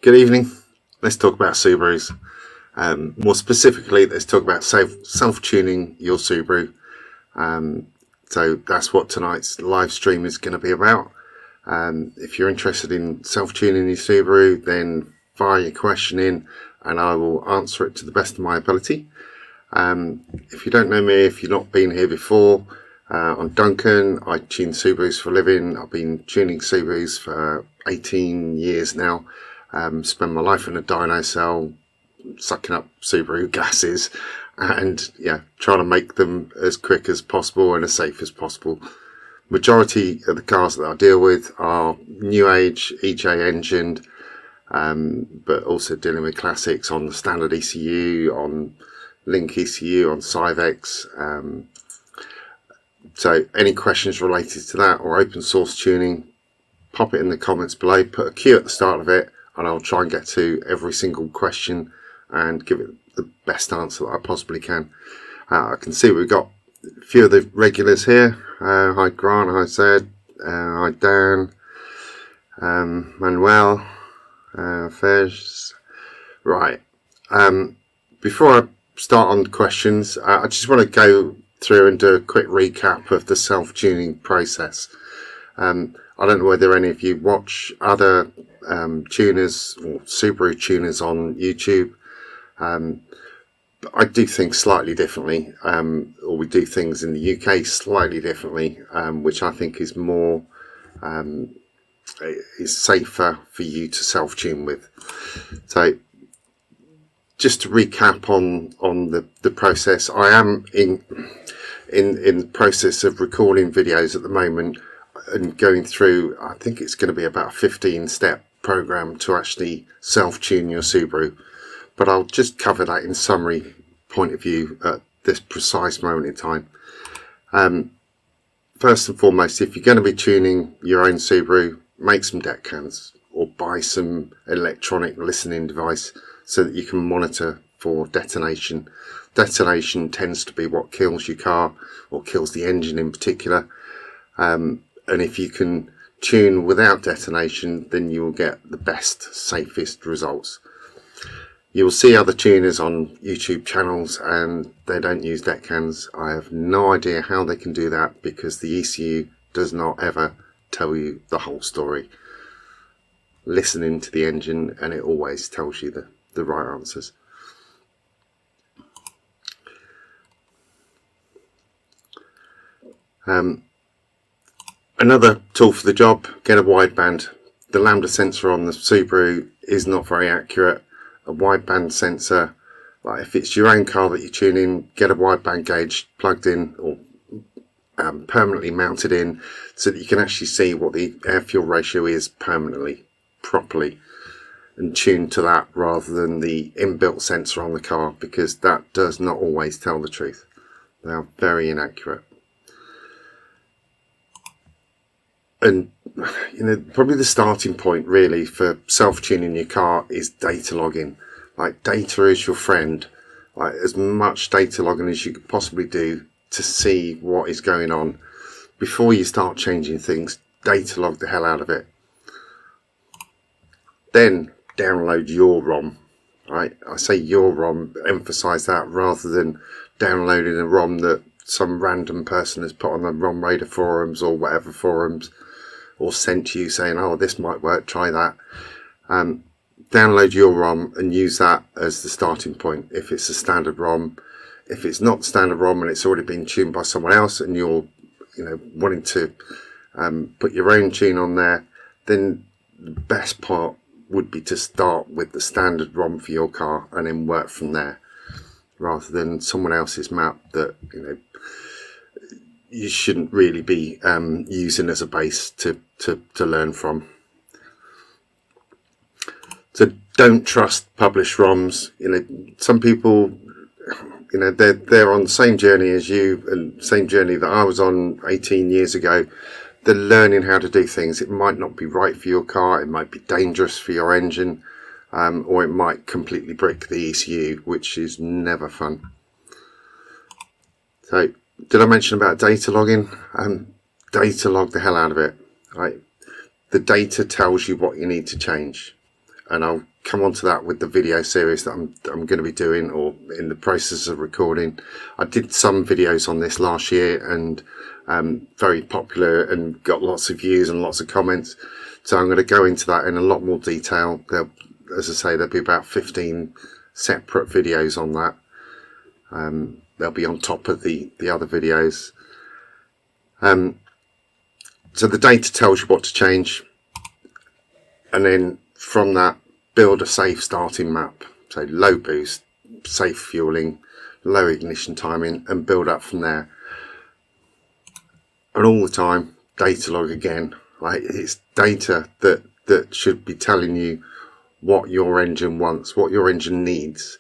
Good evening. Let's talk about Subarus. More specifically, let's talk about self-tuning your Subaru. So that's what tonight's live stream is going to be about. If you're interested in self-tuning your Subaru, then fire your question in and I will answer it to the best of my ability. If you don't know me, if you've not been here before, I'm Duncan. I tune Subarus for a living. I've been tuning Subarus for 18 years now. Spend my life in a dyno cell, sucking up Subaru gases and trying to make them as quick as possible and as safe as possible. Majority of the cars that I deal with are new age EJ engined, but also dealing with classics on the standard ECU, on Link ECU, on Civex. So any questions related to that or open source tuning, pop it in the comments below, put a Q at the start of it, and I'll try and get to every single question and give it the best answer that I possibly can. I can see we've got a few of the regulars here. Hi Grant, hi Zed, hi Dan, Manuel, Fez. Right. Before I start on the questions, I just want to go through and do a quick recap of the self-tuning process. I don't know whether any of you watch other tuners or Subaru tuners on YouTube. But I do things slightly differently, or we do things in the UK slightly differently, which I think is more is safer for you to self-tune with. So just to recap on the process, I am in the process of recording videos at the moment and going through, I think it's going to be about a 15-step program to actually self-tune your Subaru, but I'll just cover that in summary point of view at this precise moment in time. First and foremost, if you're going to be tuning your own Subaru, make some deck cans or buy some electronic listening device so that you can monitor for detonation. Detonation tends to be what kills your car or kills the engine in particular. And if you can tune without detonation, then you will get the best, safest results. You will see other tuners on YouTube channels and they don't use deck cans. I have no idea how they can do that because the ECU does not ever tell you the whole story. Listen into the engine and it always tells you the right answers. Another tool for the job, get a wideband. The lambda sensor on the Subaru is not very accurate. A wideband sensor, like if it's your own car that you're tuning, get a wideband gauge plugged in or permanently mounted in so that you can actually see what the air fuel ratio is permanently, properly, and tune to that rather than the inbuilt sensor on the car, because that does not always tell the truth. They are very inaccurate. And probably the starting point really for self-tuning your car is data logging. Like, data is your friend. Like, as much data logging as you could possibly do to see what is going on before you start changing things. Data log the hell out of it. Then download your ROM. Right? I say your ROM, emphasize that, rather than downloading a ROM that some random person has put on the ROM Raider forums or whatever forums, or sent you saying, oh, this might work, try that. Download your ROM and use that as the starting point if it's a standard ROM. If it's not standard ROM and it's already been tuned by someone else and you're wanting to put your own tune on there, then the best part would be to start with the standard ROM for your car and then work from there, rather than someone else's map that you shouldn't really be using as a base to learn from. So don't trust published ROMs. Some people, they're on the same journey as you, and same journey that I was on 18 years ago. They're learning how to do things. It might not be right for your car. It might be dangerous for your engine, or it might completely brick the ECU, which is never fun. So, did I mention about data logging? Data log the hell out of it. Right? The data tells you what you need to change, and I'll come on to that with the video series that I'm going to be doing, or in the process of recording. I did some videos on this last year, and very popular and got lots of views and lots of comments. So I'm going to go into that in a lot more detail. As I say, there'll be about 15 separate videos on that. They'll be on top of the other videos. So the data tells you what to change, and then from that, build a safe starting map. So low boost, safe fueling, low ignition timing, and build up from there. And all the time, data log again. Like, it's data that should be telling you what your engine wants, what your engine needs,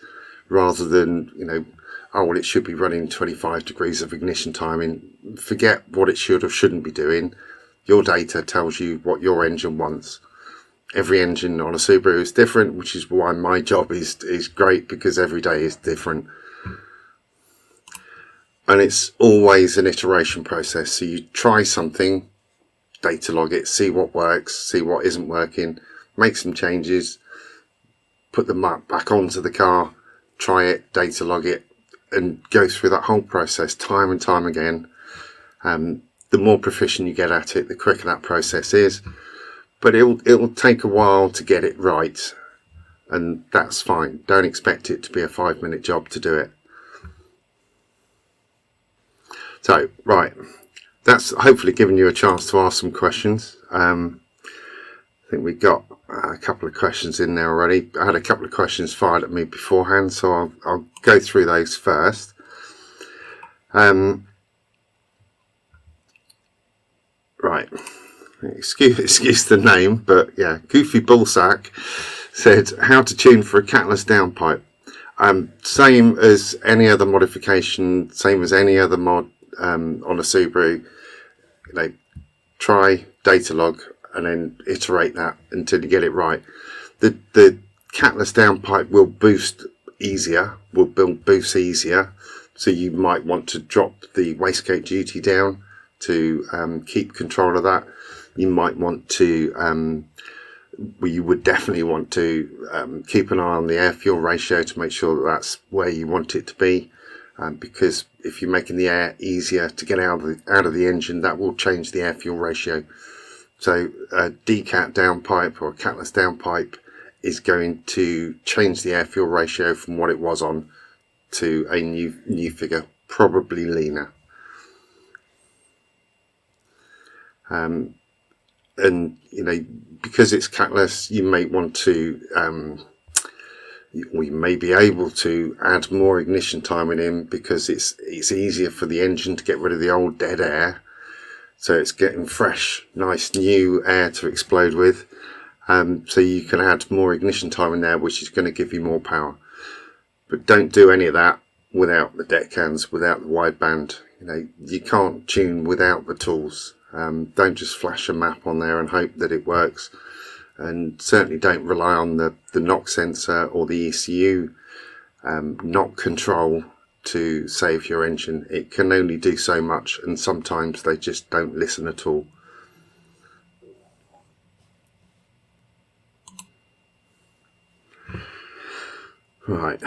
rather than, oh, well, it should be running 25 degrees of ignition timing. Forget what it should or shouldn't be doing. Your data tells you what your engine wants. Every engine on a Subaru is different, which is why my job is great, because every day is different. And it's always an iteration process. So you try something, data log it, see what works, see what isn't working, make some changes, put the map back onto the car, try it, data log it, and go through that whole process time and time again. The more proficient you get at it, the quicker that process is. But it'll take a while to get it right, and that's fine. Don't expect it to be a 5-minute job to do it. So, right, that's hopefully given you a chance to ask some questions. I think we got a couple of questions in there already. I had a couple of questions fired at me beforehand, so I'll go through those first. Right, excuse the name, but yeah, Goofy Ballsack said, how to tune for a catless downpipe. Same as any other modification, same as any other mod on a Subaru. Try, data log, and then iterate that until you get it right. The catless downpipe will boost easier, boost easier, so you might want to drop the wastegate duty down to keep control of that. You might want to, well, you would definitely want to keep an eye on the air fuel ratio to make sure that that's where you want it to be, because if you're making the air easier to get out of the engine, that will change the air fuel ratio. So a decat downpipe or a catless downpipe is going to change the air fuel ratio from what it was on to a new figure, probably leaner. And because it's catless, you may want to, we may be able to add more ignition timing in, because it's easier for the engine to get rid of the old dead air, so it's getting fresh, nice new air to explode with. So you can add more ignition timing there, which is going to give you more power. But don't do any of that without the deckhands, without the wideband. You can't tune without the tools. Don't just flash a map on there and hope that it works, and certainly don't rely on the knock sensor or the ECU knock control to save your engine. It can only do so much, and sometimes they just don't listen at all. Right,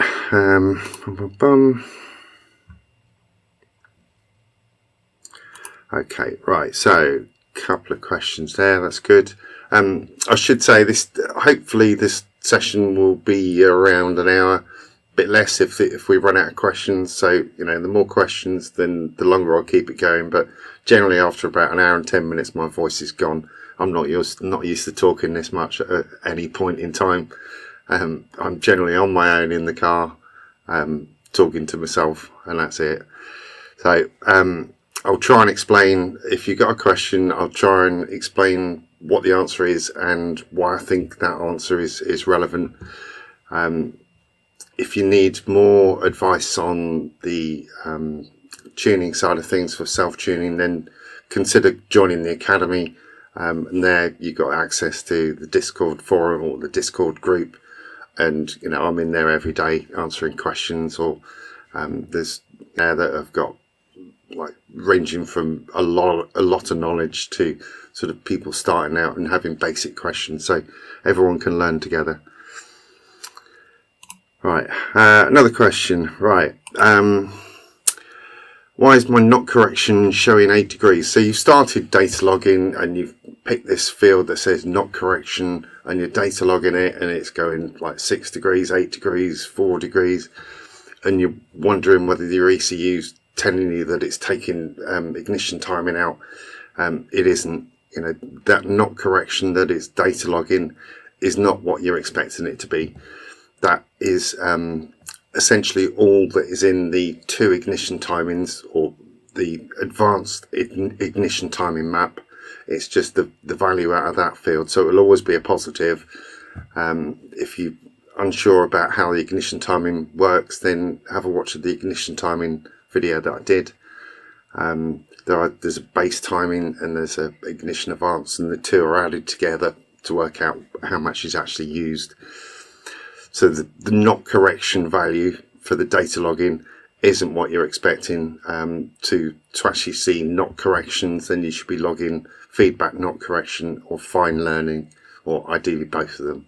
okay, right, so a couple of questions there, that's good. I should say hopefully this session will be around an hour, a bit less if we run out of questions. So, the more questions, then the longer I'll keep it going. But generally after about an hour and 10 minutes, my voice is gone. I'm not used to talking this much at any point in time. I'm generally on my own in the car, talking to myself, and that's it. So, I'll try and explain. If you've got a question, I'll try and explain what the answer is and why I think that answer is relevant. If you need more advice on the tuning side of things for self-tuning, then consider joining the Academy. And there you've got access to the Discord forum or the Discord group. And, you know, I'm in there every day answering questions, or there's there that have got like ranging from a lot of knowledge to sort of people starting out and having basic questions, so everyone can learn together. Right, another question. Right, why is my knot correction showing 8 degrees? So you've started data logging and you've picked this field that says knot correction, and you're data logging it, and it's going like 6 degrees, 8 degrees, 4 degrees, and you're wondering whether your ECU's telling you that it's taking ignition timing out. It isn't. You know, that knot correction that it's data logging is not what you're expecting it to be. That is essentially all that is in the 2 ignition timings, or the advanced ignition timing map. It's just the value out of that field, so it'll always be a positive. If you're unsure about how the ignition timing works, then have a watch of the ignition timing video that I did. There's a base timing and there's a ignition advance, and the 2 are added together to work out how much is actually used. So the knot correction value for the data logging isn't what you're expecting. To actually see knot corrections, then you should be logging feedback knot correction or fine learning, or ideally both of them,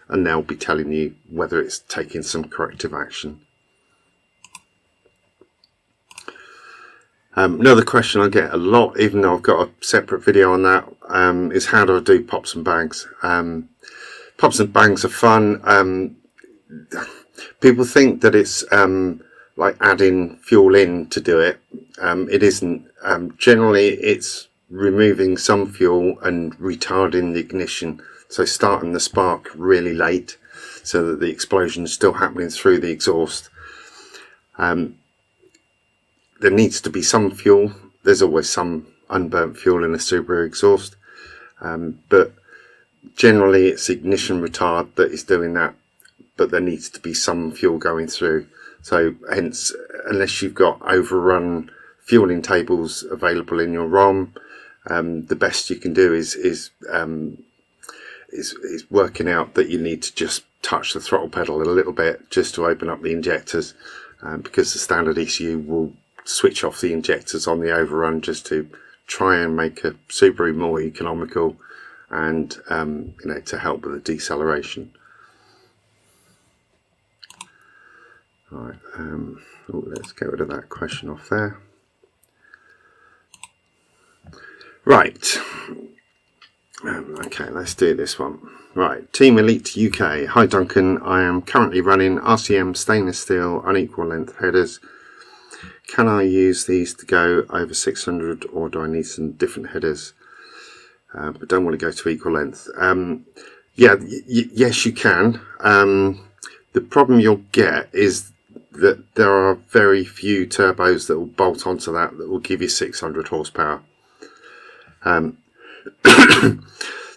and they'll be telling you whether it's taking some corrective action. Another question I get a lot, even though I've got a separate video on that, is how do I do pops and bangs? Pops and bangs are fun. People think that it's like adding fuel in to do it. It isn't. Generally, it's removing some fuel and retarding the ignition, so starting the spark really late so that the explosion is still happening through the exhaust. There needs to be some fuel. There's always some unburnt fuel in a Subaru exhaust, but generally it's ignition retard that is doing that, but there needs to be some fuel going through. So hence, unless you've got overrun fueling tables available in your ROM, the best you can do is working out that you need to just touch the throttle pedal a little bit just to open up the injectors, because the standard ECU will switch off the injectors on the overrun just to try and make a Subaru more economical and you know, to help with the deceleration. All right, let's get rid of that question off there. Right, okay, let's do this one. Right, Team Elite UK. Hi Duncan, I am currently running RCM stainless steel unequal length headers. Can I use these to go over 600, or do I need some different headers? But don't want to go to equal length. Yeah, yes you can. The problem you'll get is that there are very few turbos that will bolt onto that will give you 600 horsepower.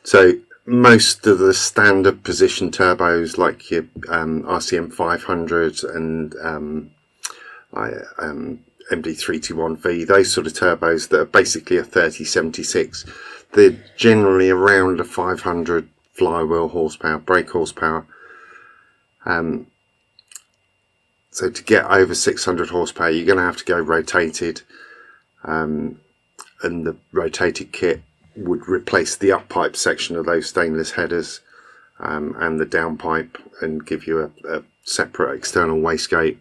So most of the standard position turbos, like your RCM 500 and MD3T1V, those sort of turbos that are basically a 3076, they're generally around a 500 flywheel horsepower, brake horsepower. So to get over 600 horsepower, you're going to have to go rotated, and the rotated kit would replace the up pipe section of those stainless headers and the down pipe, and give you a separate external wastegate.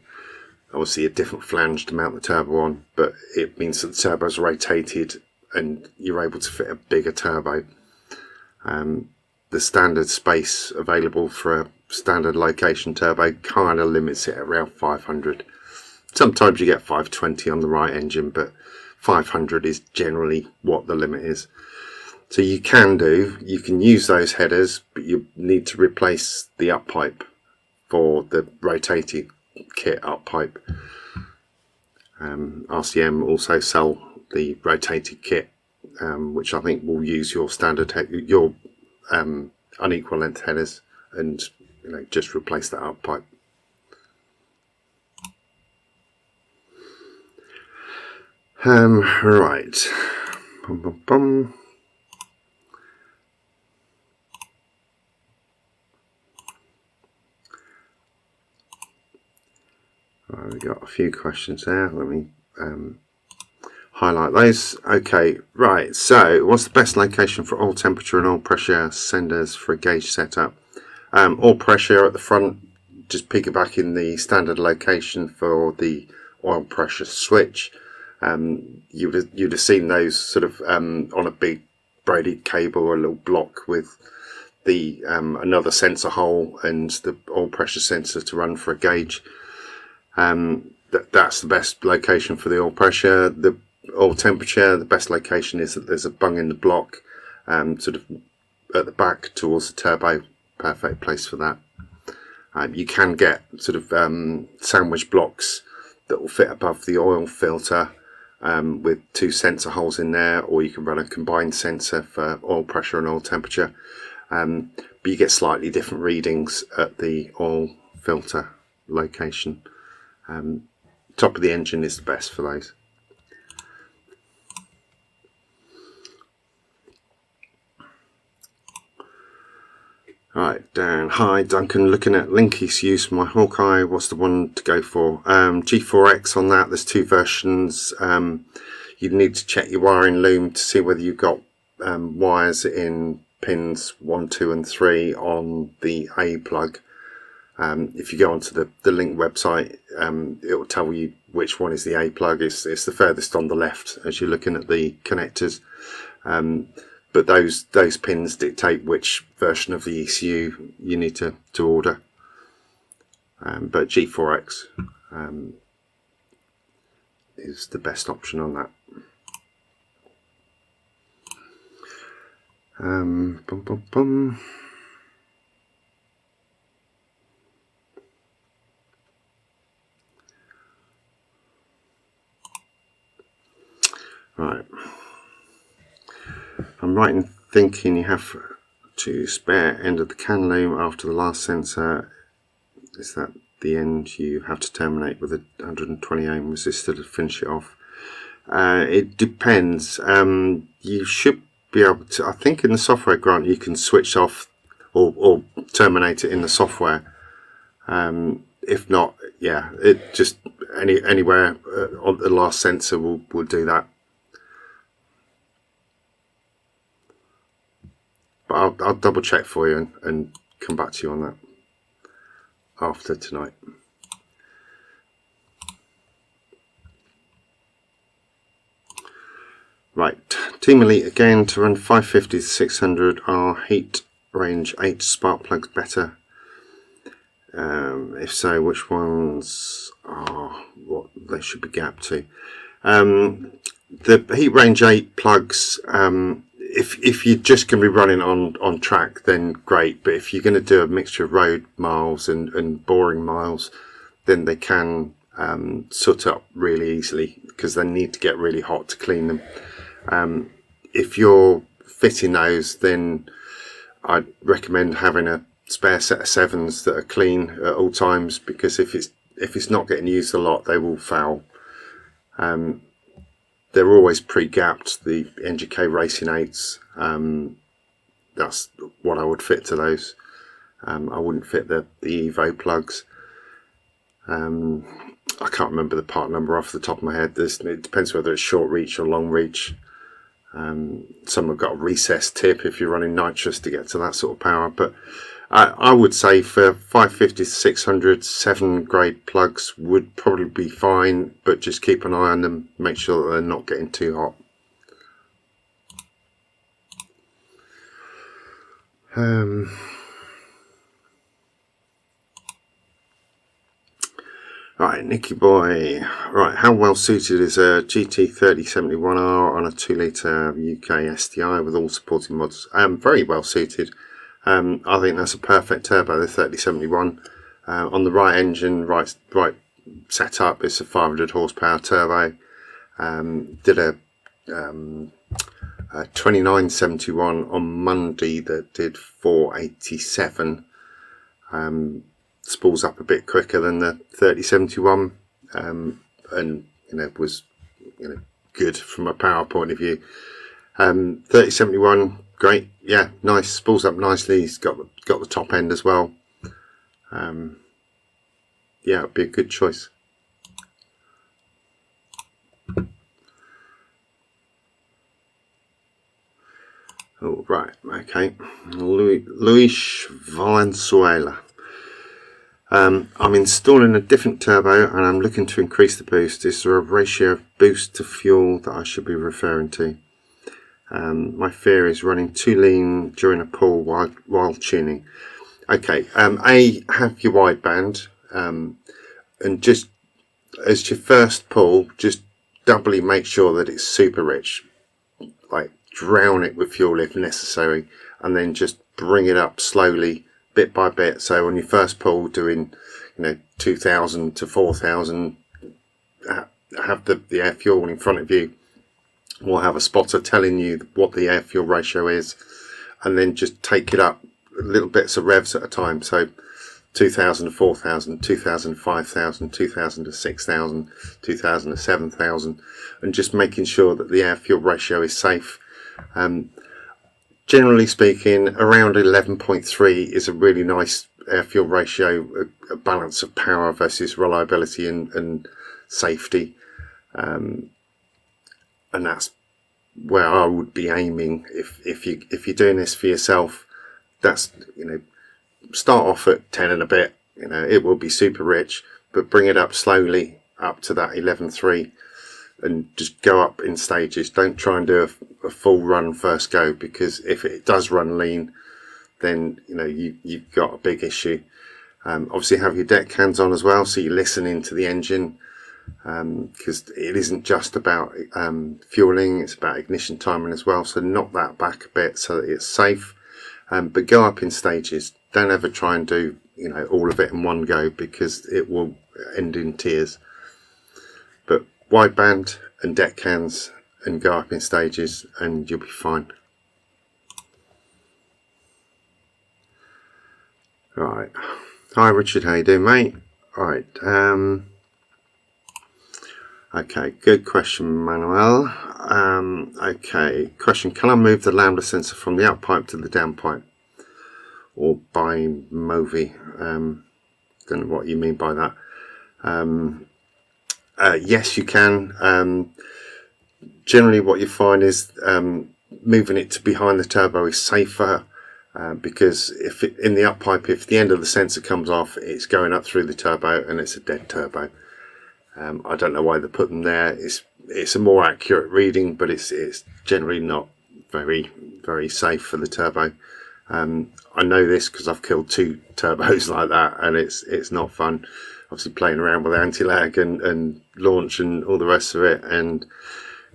Obviously a different flange to mount the turbo on, but it means that the turbo's rotated and you're able to fit a bigger turbo. The standard space available for a standard location turbo kind of limits it around 500. Sometimes you get 520 on the right engine, but 500 is generally what the limit is. So you can use those headers, but you need to replace the up pipe for the rotated kit up pipe. RCM also sell the rotated kit which I think will use your standard your unequal length headers, and just replace that up pipe. Right. Bum, bum, bum. Right, we've got a few questions there. Let me highlight those. Okay, right. So, what's the best location for oil temperature and oil pressure senders for a gauge setup? Oil pressure at the front, just piggybacking the standard location for the oil pressure switch. You'd have seen those sort of on a big braided cable or a little block with the another sensor hole and the oil pressure sensor to run for a gauge. That's the best location for the oil pressure. The oil temperature, the best location is that there's a bung in the block, sort of at the back towards the turbo. Perfect place for that. You can get sort of sandwich blocks that will fit above the oil filter with two sensor holes in there, or you can run a combined sensor for oil pressure and oil temperature. But you get slightly different readings at the oil filter location. Top of the engine is the best for those. Right, Dan. Hi, Duncan. Looking at link ECUs for my Hawkeye. What's the one to go for? G4X on that. There's two versions. You need to check your wiring loom to see whether you've got wires in pins 1, 2 and 3 on the A plug. If you go onto the link website, it will tell you which one is the A plug. It's the furthest on the left as you're looking at the connectors. But those pins dictate which version of the ECU you need to order. But G4X is the best option on that. Bum, bum, bum. Right. I'm right in thinking you have to spare end of the can loom after the last sensor. Is that the end you have to terminate with a 120 ohm resistor to finish it off? It depends. You should be able to, I think in the software grant you can switch off or terminate it in the software. If not, yeah, it just anywhere on the last sensor will do that. But I'll double check for you and come back to you on that after tonight. Right, Team Elite again, to run 550 to 600 are heat range 8 spark plugs better? If so, which ones are what they should be gapped to? The heat range 8 plugs, if you're just going to be running on track, then great. But if you're going to do a mixture of road miles and boring miles, then they can soot up really easily because they need to get really hot to clean them. If you're fitting those, then I'd recommend having a spare set of 7s that are clean at all times, because if it's not getting used a lot, they will foul. They're always pre-gapped, the NGK Racing 8s. That's what I would fit to those. I wouldn't fit the Evo plugs. I can't remember the part number off the top of my head. It depends whether it's short reach or long reach. Some have got a recessed tip if you're running nitrous to get to that sort of power. But I would say for 550 to 600, 7 grade plugs would probably be fine, but just keep an eye on them, make sure that they're not getting too hot. Right, Nicky Boy. Right, how well suited is a GT3071R on a 2 litre UK STI with all supporting mods? Very well suited. I think that's a perfect turbo, the 3071. On the right engine, right setup, it's a 500 horsepower turbo. Did a 2971 on Monday that did 487. Spools up a bit quicker than the 3071, and was good from a power point of view. 3071, great, yeah, nice, spools up nicely. He's got the top end as well. Yeah, it'd be a good choice. Oh, right, okay. Luis Valenzuela. I'm installing a different turbo and I'm looking to increase the boost. Is there a ratio of boost to fuel that I should be referring to? My fear is running too lean during a pull while tuning. Okay, have your wideband, and just as your first pull, just doubly make sure that it's super rich. Like, drown it with fuel if necessary, and then just bring it up slowly, bit by bit. So on your first pull, doing 2,000 to 4,000, have the air fuel in front of you, or have a spotter telling you what the air fuel ratio is, and then just take it up little bits of revs at a time. So 2,000 to 4,000, 2,000 to 5,000, 2,000 to 6,000, 2,000 to 7,000, and just making sure that the air fuel ratio is safe. Generally speaking, around 11.3 is a really nice air fuel ratio, a balance of power versus reliability and safety, and that's where I would be aiming if you're doing this for yourself. That's start off at 10 and a bit. It will be super rich, but bring it up slowly up to that 11.3 and just go up in stages. Don't try and do a full run first go, because if it does run lean, then you've got a big issue. Obviously have your deck hands on as well, so you're listening to the engine, because it isn't just about fueling, it's about ignition timing as well. So knock that back a bit so that it's safe, but go up in stages. Don't ever try and do all of it in one go, because it will end in tears. But wideband and deck cans and go up in stages and you'll be fine. Right, hi Richard, how you doing, mate? Right, okay, good question, Manuel. Okay, question, can I move the lambda sensor from the up pipe to the down pipe, or by Movi? Don't know what you mean by that. Yes, you can. Generally what you find is moving it to behind the turbo is safer, because if in the up pipe, if the end of the sensor comes off, it's going up through the turbo and it's a dead turbo. I don't know why they put them there. It's a more accurate reading, but it's generally not very safe for the turbo. I know this because I've killed 2 turbos like that, and it's not fun. Obviously playing around with anti-lag and launch and all the rest of it, and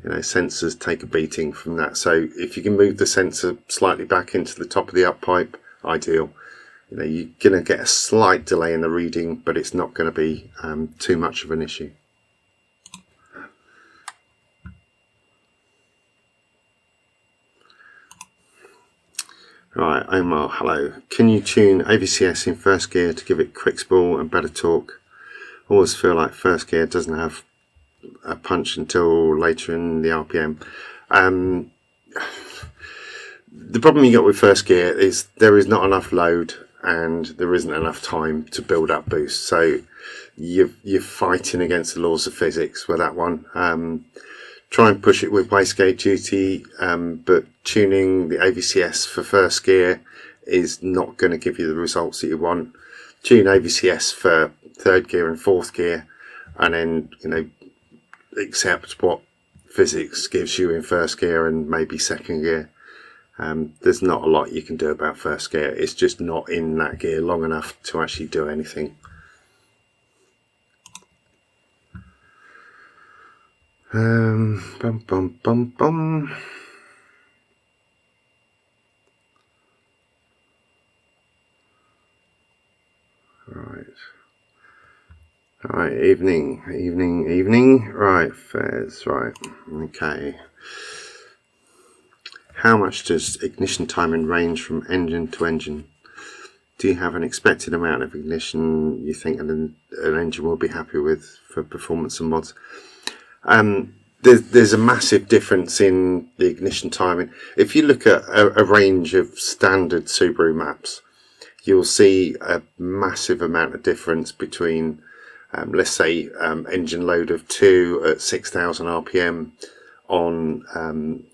sensors take a beating from that. So if you can move the sensor slightly back into the top of the up pipe, ideal. You're going to get a slight delay in the reading, but it's not going to be too much of an issue. Right, Omar, hello. Can you tune AVCS in first gear to give it quick spool and better torque? Always feel like first gear doesn't have a punch until later in the RPM. The problem you got with first gear is there is not enough load and there isn't enough time to build up boost. So you're fighting against the laws of physics with that one. Try and push it with wastegate duty, but tuning the AVCS for first gear is not going to give you the results that you want. Tune AVCS for third gear and fourth gear, and then accept what physics gives you in first gear and maybe second gear. There's not a lot you can do about first gear. It's just not in that gear long enough to actually do anything. Bum bum bum bum. Right, evening. Right, fares, right, okay. How much does ignition timing range from engine to engine? Do you have an expected amount of ignition you think an engine will be happy with for performance and mods? There's a massive difference in the ignition timing. If you look at a range of standard Subaru maps, you'll see a massive amount of difference between, let's say, engine load of 2 at 6,000 RPM on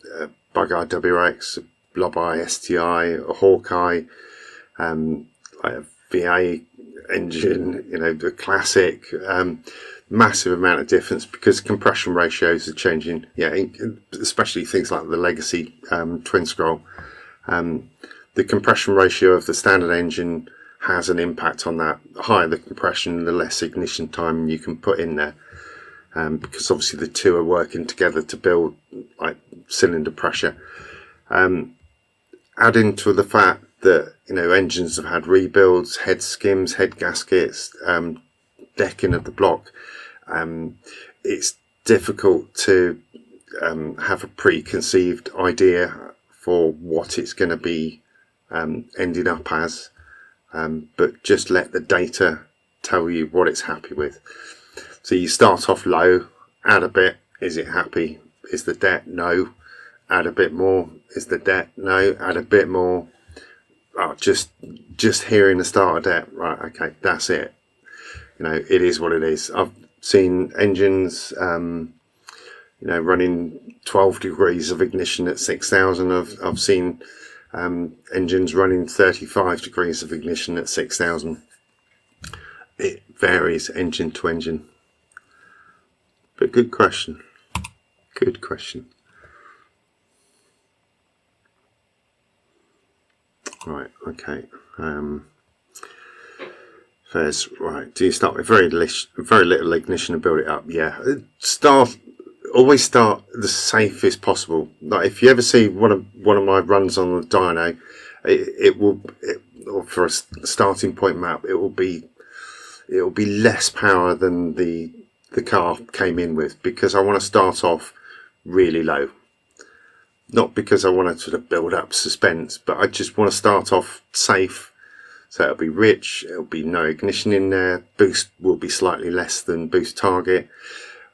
Bug-Eye WX, Blob-Eye STI, a Hawkeye, like a VA engine, the classic, massive amount of difference because compression ratios are changing. Especially things like the legacy twin scroll. The compression ratio of the standard engine has an impact on that. The higher the compression, the less ignition time you can put in there, because obviously the two are working together to build like cylinder pressure. Add into the fact that engines have had rebuilds, head skims, head gaskets, decking of the block. It's difficult to have a preconceived idea for what it's going to be ending up as, but just let the data tell you what it's happy with. So you start off low, add a bit, is it happy? Is the det? No. Add a bit more, is the det? No. Add a bit more. Oh, just hearing the starter det, right, okay, that's it. It is what it is. I've seen engines running 12 degrees of ignition at 6,000. I've seen engines running 35 degrees of ignition at 6,000. It varies engine to engine. But good question. Good question. Right, okay. First, right, do you start with very little ignition and build it up? Yeah. Always start the safest possible. Like if you ever see one of my runs on the dyno, or for a starting point map, it will be less power than the car came in with, because I want to start off really low. Not because I want to sort of build up suspense, but I just want to start off safe. So it'll be rich, it'll be no ignition in there, boost will be slightly less than boost target,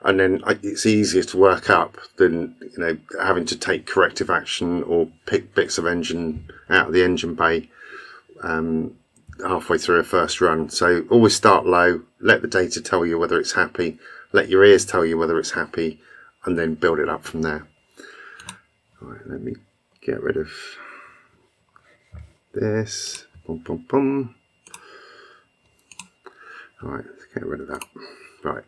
and then it's easier to work up than having to take corrective action or pick bits of engine out of the engine bay halfway through a first run. So always start low, let the data tell you whether it's happy, let your ears tell you whether it's happy, and then build it up from there. All right, let me get rid of this. Boom, boom, boom. All right, let's get rid of that. Right.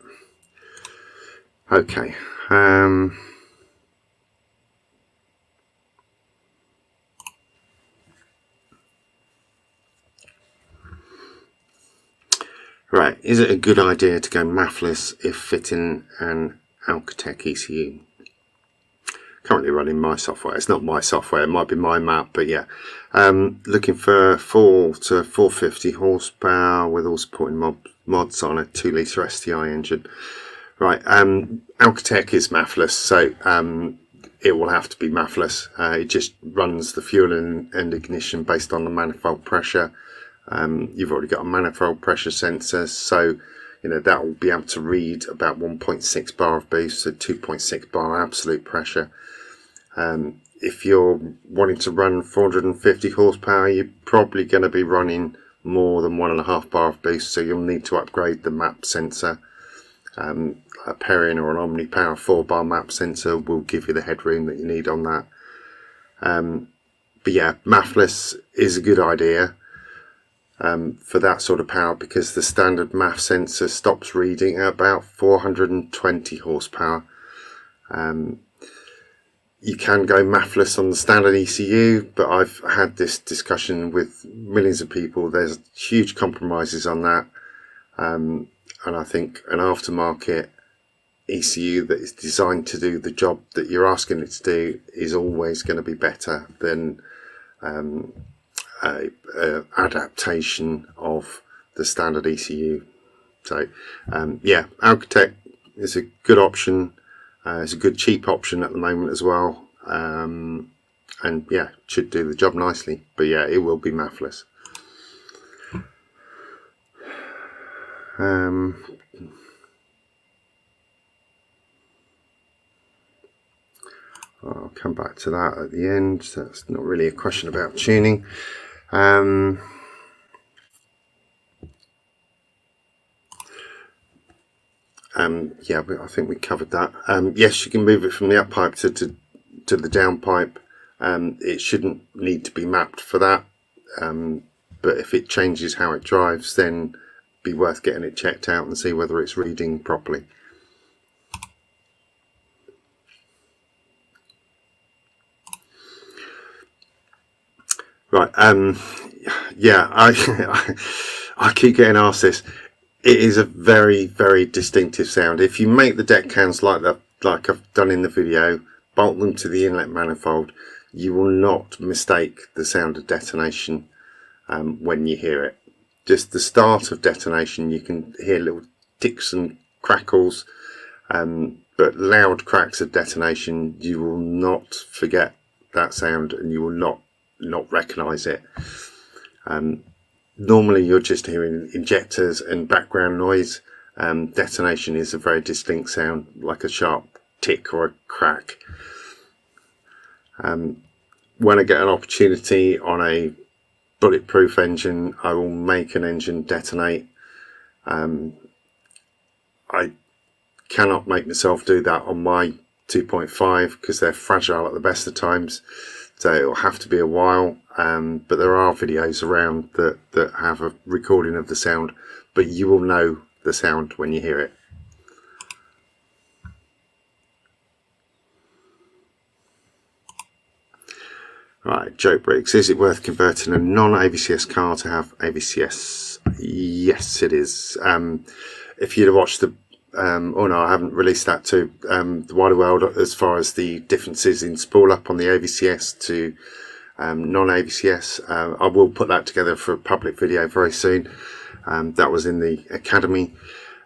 Okay. Right. Is it a good idea to go MAFless if fitting an Alcatec ECU? Currently running my software. It's not my software, it might be my map, but yeah. Looking for 4 to 450 horsepower with all supporting mods on a 2-litre STI engine. Right, Alcatec is MAFless, so it will have to be MAFless. It just runs the fuel and ignition based on the manifold pressure. You've already got a manifold pressure sensor, so that will be able to read about 1.6 bar of boost, so 2.6 bar absolute pressure. If you're wanting to run 450 horsepower, you're probably going to be running more than 1.5 bar of boost, so you'll need to upgrade the map sensor. A Perrin or an Omni Power 4-bar map sensor will give you the headroom that you need on that. But yeah, MAFless is a good idea for that sort of power, because the standard MAF sensor stops reading at about 420 horsepower. You can go MAFless on the standard ECU, but I've had this discussion with millions of people. There's huge compromises on that, and I think an aftermarket ECU that is designed to do the job that you're asking it to do is always going to be better than a adaptation of the standard ECU. So yeah, Alcatec is a good option. It's a good cheap option at the moment as well. and yeah, should do the job nicely. But yeah, it will be MAFless. I'll come back to that at the end. That's not really a question about tuning. Yeah, but I think we covered that. Yes, you can move it from the up pipe to the down pipe. It shouldn't need to be mapped for that. But if it changes how it drives, then it'd be worth getting it checked out and see whether it's reading properly. Right. Yeah, I keep getting asked this. It is a very, very distinctive sound. If you make the deck cans like I've done in the video, bolt them to the inlet manifold, you will not mistake the sound of detonation when you hear it. Just the start of detonation, you can hear little ticks and crackles, but loud cracks of detonation, you will not forget that sound, and you will not recognise it. Normally you're just hearing injectors and background noise. Detonation is a very distinct sound, like a sharp tick or a crack. When I get an opportunity on a bulletproof engine, I will make an engine detonate. I cannot make myself do that on my 2.5 because they're fragile at the best of times, so it'll have to be a while. But there are videos around that have a recording of the sound, but you will know the sound when you hear it. Right, Joe Briggs, is it worth converting a non-AVCS car to have AVCS? Yes, it is. If you'd have watched the oh no, I haven't released that to the wider world as far as the differences in spool up on the AVCS to non-AVCS. I will put that together for a public video very soon. That was in the academy.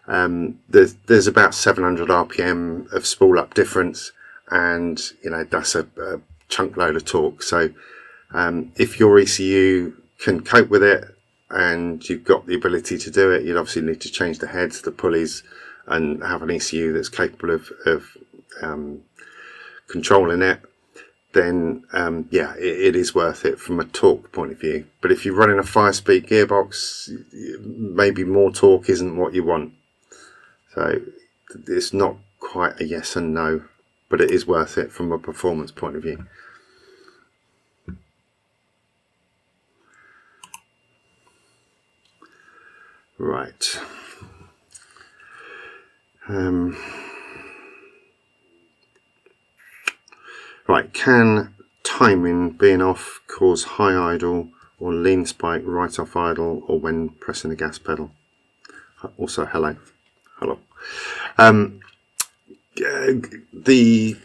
There's about 700 RPM of spool up difference, and you know that's a chunk load of torque. So if your ECU can cope with it and you've got the ability to do it, you'd obviously need to change the heads, the pulleys, and have an ECU that's capable of controlling it. Then yeah, it is worth it from a torque point of view. But if you're running a 5-speed gearbox, maybe more torque isn't what you want. So it's not quite a yes and no, but it is worth it from a performance point of view. Right. Right, can timing being off cause high idle or lean spike right off idle or when pressing the gas pedal? Also, hello. The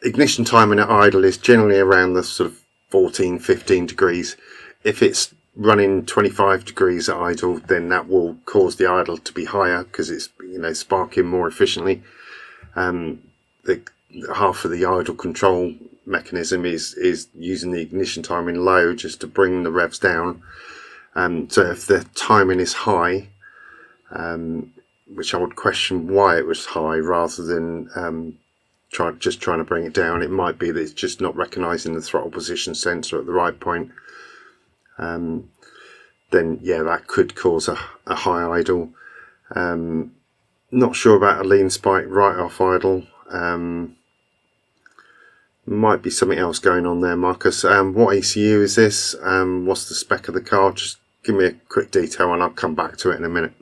ignition timing at idle is generally around the sort of 14-15 degrees. If it's running 25 degrees at idle, then that will cause the idle to be higher because it's, you know, sparking more efficiently. Half of the idle control mechanism is using the ignition timing low just to bring the revs down. So if the timing is high, which I would question why it was high rather than trying to bring it down, it might be that it's just not recognizing the throttle position sensor at the right point. Then yeah, that could cause a high idle. Not sure about a lean spike right off idle. Might be something else going on there, Marcus. What ECU is this? What's the spec of the car? Just give me a quick detail and I'll come back to it in a minute.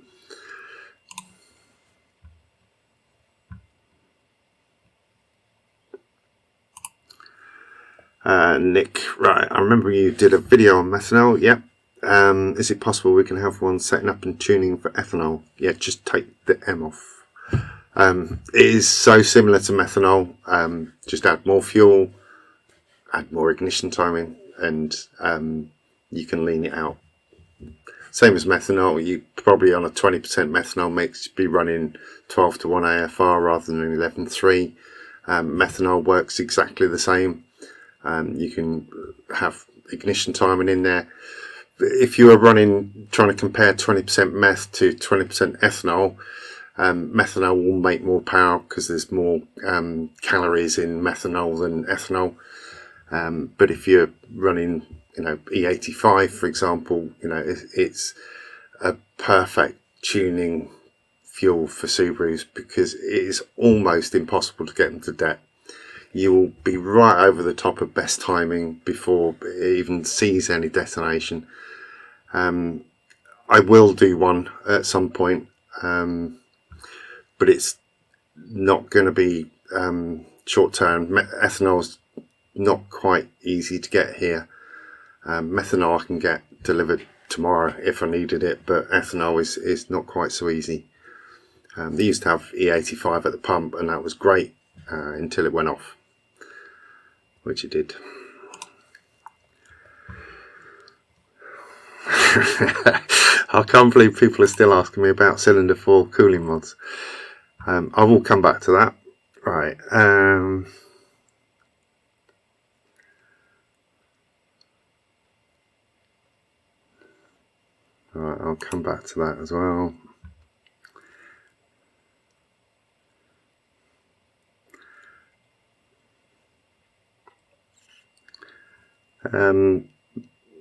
Nick, right, I remember you did a video on methanol. Yep. Is it possible we can have one setting up and tuning for ethanol? Yeah, just take the M off. It is so similar to methanol. Just add more fuel, add more ignition timing, and you can lean it out. Same as methanol, you probably on a 20% methanol mix be running 12 to 1 AFR rather than 11.3. Methanol works exactly the same. You can have ignition timing in there. If you are trying to compare 20% meth to 20% ethanol, methanol will make more power because there's more calories in methanol than ethanol. But if you're running, E85, for example, it's a perfect tuning fuel for Subarus because it is almost impossible to get them to det. You will be right over the top of best timing before it even sees any detonation. I will do one at some point, but it's not going to be short term. Ethanol's not quite easy to get here. Methanol I can get delivered tomorrow if I needed it, but ethanol is not quite so easy. They used to have E85 at the pump, and that was great until it went off, which it did. I can't believe people are still asking me about cylinder 4 cooling mods. I will come back to that. Right. Right, I'll come back to that as well.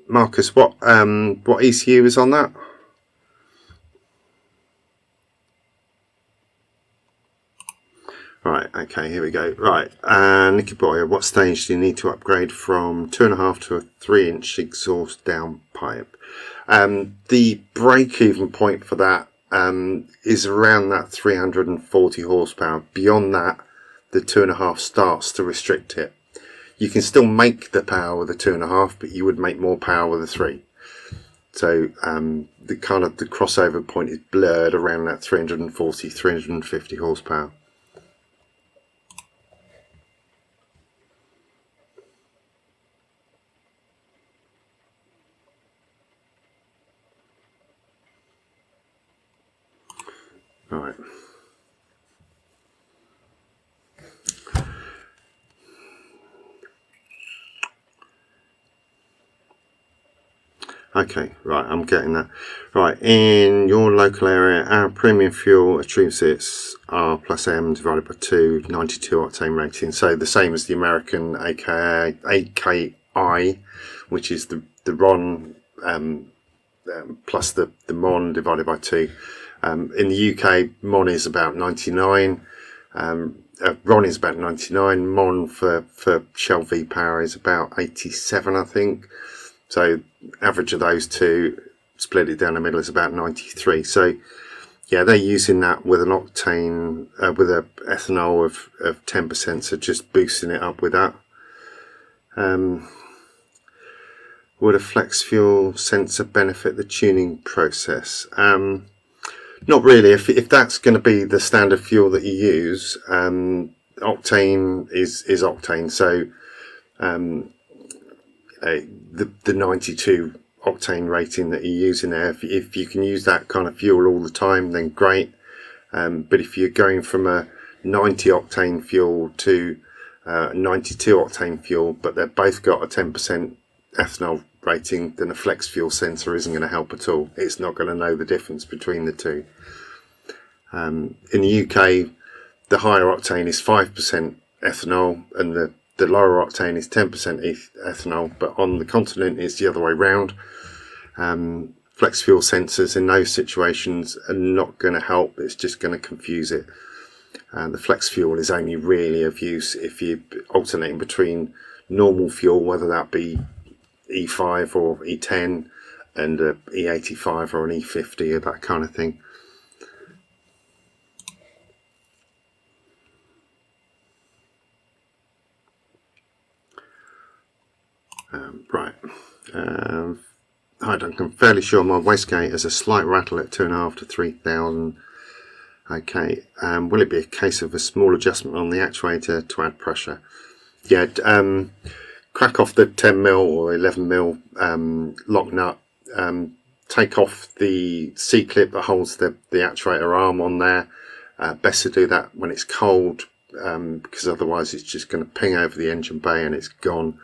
Marcus, what ECU is on that? Right, okay, here we go. Right, Nicky Boy, at what stage do you need to upgrade from 2.5 to a 3-inch exhaust downpipe? The break-even point for that is around that 340 horsepower. Beyond that, the 2.5 starts to restrict it. You can still make the power with a 2.5, but you would make more power with a 3. So the crossover point is blurred around that 340, 350 horsepower. Right. Okay, right, I'm getting that. Right, in your local area, our premium fuel achieves its R plus M divided by 2, 92 octane rating. So the same as the American AKI, which is the RON plus the MON divided by 2. In the UK, MON is about 99. RON is about 99. MON for Shell V-Power is about 87, I think. So average of those two, split it down the middle, is about 93. So yeah, they're using that with an octane, with a ethanol of 10%, so just boosting it up with that. Would a flex fuel sensor benefit the tuning process? Not really. If that's going to be the standard fuel that you use, octane is octane. So the 92 octane rating that you use in there, if you can use that kind of fuel all the time, then great. But if you're going from a 90 octane fuel to 92 octane fuel, but they've both got a 10% ethanol rating, then a flex fuel sensor isn't going to help at all. It's not going to know the difference between the two. In the UK, the higher octane is 5% ethanol and the lower octane is 10% ethanol, but on the continent it's the other way round. Flex fuel sensors in those situations are not going to help, it's just going to confuse it. The flex fuel is only really of use if you're alternating between normal fuel, whether that be E5 or E10, and a E85 or an E50 or that kind of thing. Right. Hi Duncan, I'm fairly sure my wastegate has a slight rattle at 2.5 to 3,000. Okay, will it be a case of a small adjustment on the actuator to add pressure? Yeah, crack off the 10mm or 11mm lock nut, take off the C-clip that holds the actuator arm on there. Best to do that when it's cold, because otherwise it's just going to ping over the engine bay and it's gone.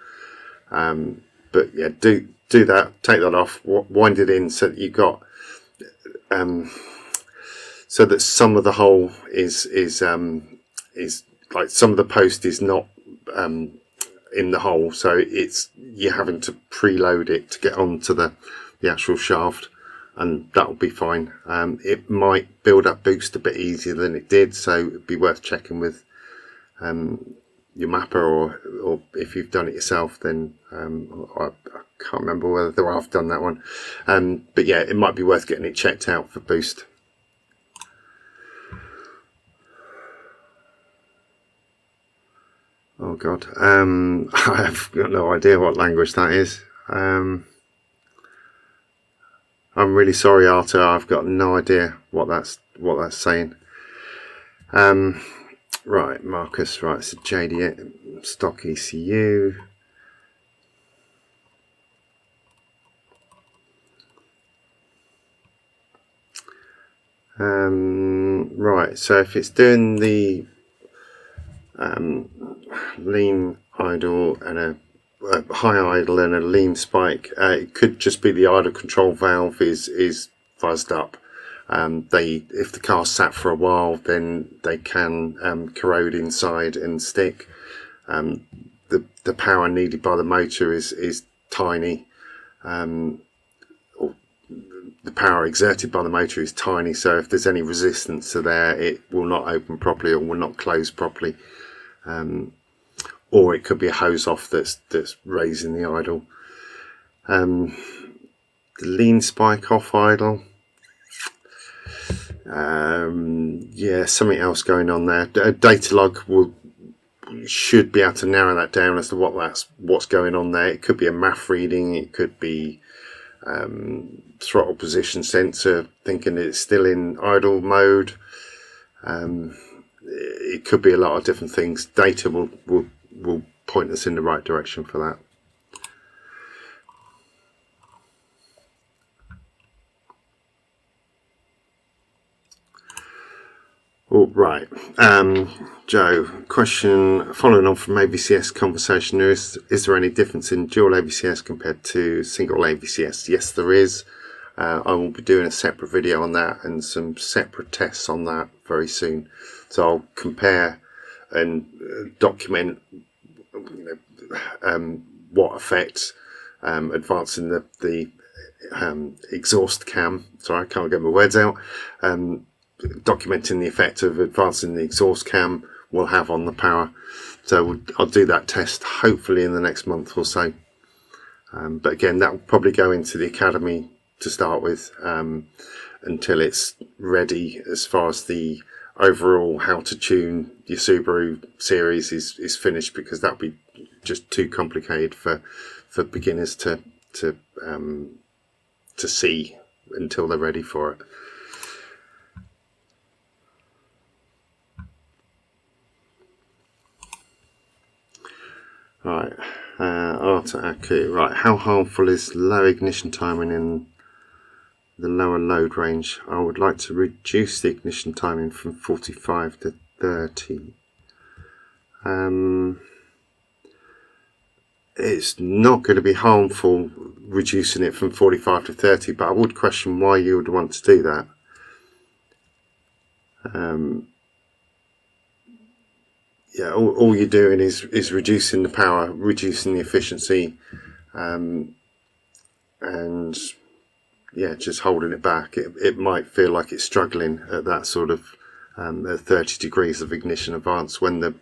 But yeah, do that, take that off, wind it in so that you've got so that some of the hole is like some of the post is not in the hole, so it's you're having to preload it to get onto the actual shaft, and that'll be fine. It might build up boost a bit easier than it did, so it'd be worth checking with your mapper, or if you've done it yourself, then I can't remember whether I've done that one, but yeah, it might be worth getting it checked out for boost. Oh god, I have got no idea what language that is. I'm really sorry, Arthur, I've got no idea what that's saying. Right, Marcus, right, so JD stock ECU. Right, so if it's doing the lean idle and a high idle and a lean spike, it could just be the idle control valve is fuzzed up. If the car's sat for a while, then they can corrode inside and stick. The power needed by the motor is tiny, or the power exerted by the motor is tiny, so if there's any resistance to there, it will not open properly or will not close properly. Or it could be a hose off that's raising the idle. The lean spike off idle. Yeah, something else going on there. Data log should be able to narrow that down as to what's going on there. It could be a MAF reading. It could be throttle position sensor thinking it's still in idle mode. It could be a lot of different things. Data will point us in the right direction for that. All right, Joe, question following on from AVCS conversation, is there any difference in dual AVCS compared to single AVCS? Yes, there is. I will be doing a separate video on that and some separate tests on that very soon. So I'll compare and document what affects advancing the exhaust cam. Sorry, I can't get my words out. Documenting the effect of advancing the exhaust cam will have on the power. So I'll do that test hopefully in the next month or so. But again, that will probably go into the academy to start with until it's ready as far as the overall how to tune your Subaru series is finished, because that would be just too complicated for beginners to see until they're ready for it. Right, Arta Aku. Right, how harmful is low ignition timing in the lower load range? I would like to reduce the ignition timing from 45 to 30. It's not going to be harmful reducing it from 45 to 30, but I would question why you would want to do that. Yeah, all you're doing is reducing the power, reducing the efficiency, and yeah, just holding it back. It might feel like it's struggling at that sort of at 30 degrees of ignition advance when the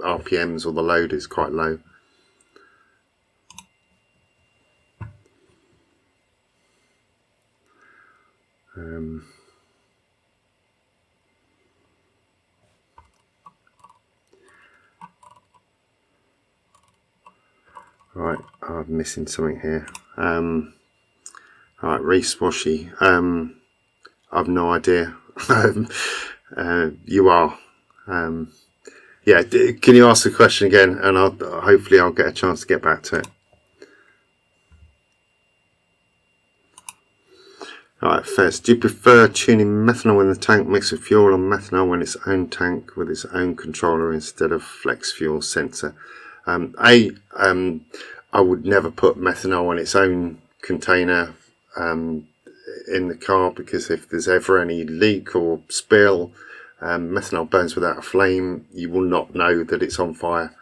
RPMs or the load is quite low. Right, I'm missing something here. Alright, Reese Washy. I've no idea. You are. Yeah, can you ask the question again, and hopefully I'll get a chance to get back to it. Alright, first, do you prefer tuning methanol in the tank mixed with fuel, or methanol in its own tank with its own controller instead of flex fuel sensor? I would never put methanol on its own container in the car, because if there's ever any leak or spill, methanol burns without a flame. You will not know that it's on fire.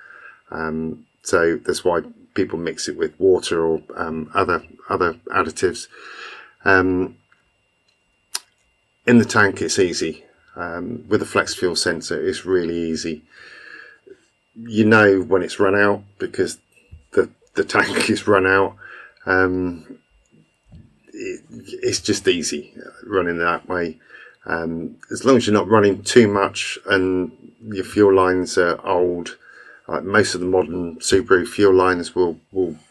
So that's why people mix it with water or other additives. In the tank, it's easy. With a flex fuel sensor, it's really easy. You know when it's run out because the tank is run out. It's just easy running that way. As long as you're not running too much and your fuel lines are old, like most of the modern Subaru fuel lines will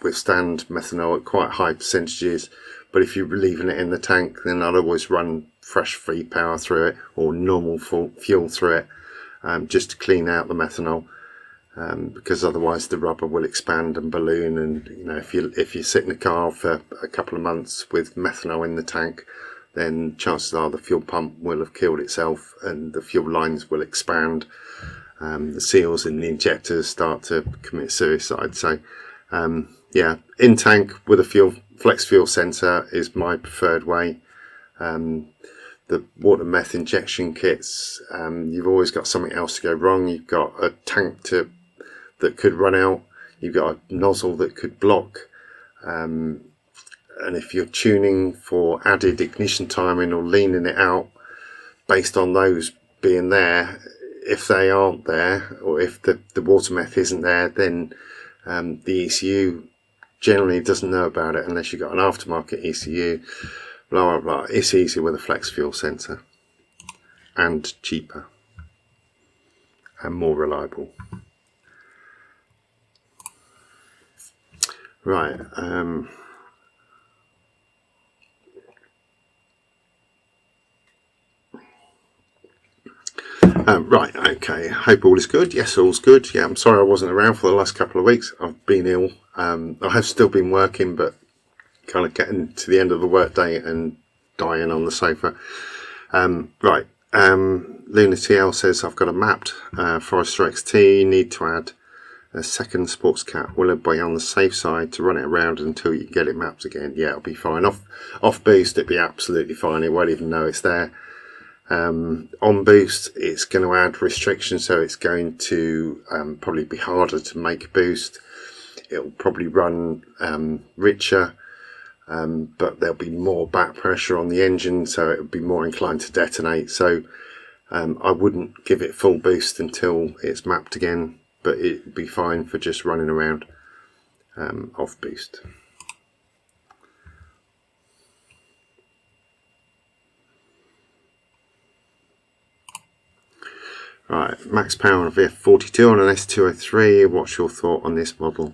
withstand methanol at quite high percentages. But if you're leaving it in the tank, then I'd always run fresh free power through it, or normal fuel through it, just to clean out the methanol. Because otherwise the rubber will expand and balloon, and you know, if you sit in the car for a couple of months with methanol in the tank, then chances are the fuel pump will have killed itself and the fuel lines will expand. The seals in the injectors start to commit suicide. So yeah, in tank with a flex fuel sensor is my preferred way. The water meth injection kits, you've always got something else to go wrong. You've got a tank that could run out, you've got a nozzle that could block, and if you're tuning for added ignition timing or leaning it out based on those being there, if they aren't there, or if the water meth isn't there, then the ECU generally doesn't know about it unless you've got an aftermarket ECU. Blah blah blah. It's easy with a flex fuel sensor, and cheaper and more reliable. Right, right, okay, hope all is good. Yes, all's good. Yeah, I'm sorry I wasn't around for the last couple of weeks. I've been ill. I have still been working, but kind of getting to the end of the workday and dying on the sofa. Right, Luna TL says, I've got a mapped Forester XT, need to add a second sports cat. Will it be on the safe side to run it around until you get it mapped again? Yeah, it'll be fine. Off boost, it'll be absolutely fine. It won't even know it's there. On boost, it's going to add restrictions, so it's going to probably be harder to make boost. It'll probably run richer, but there'll be more back pressure on the engine, so it'll be more inclined to detonate. So I wouldn't give it full boost until it's mapped again, but it'd be fine for just running around off boost. Right, max power on a VF42 on an S203. What's your thought on this model?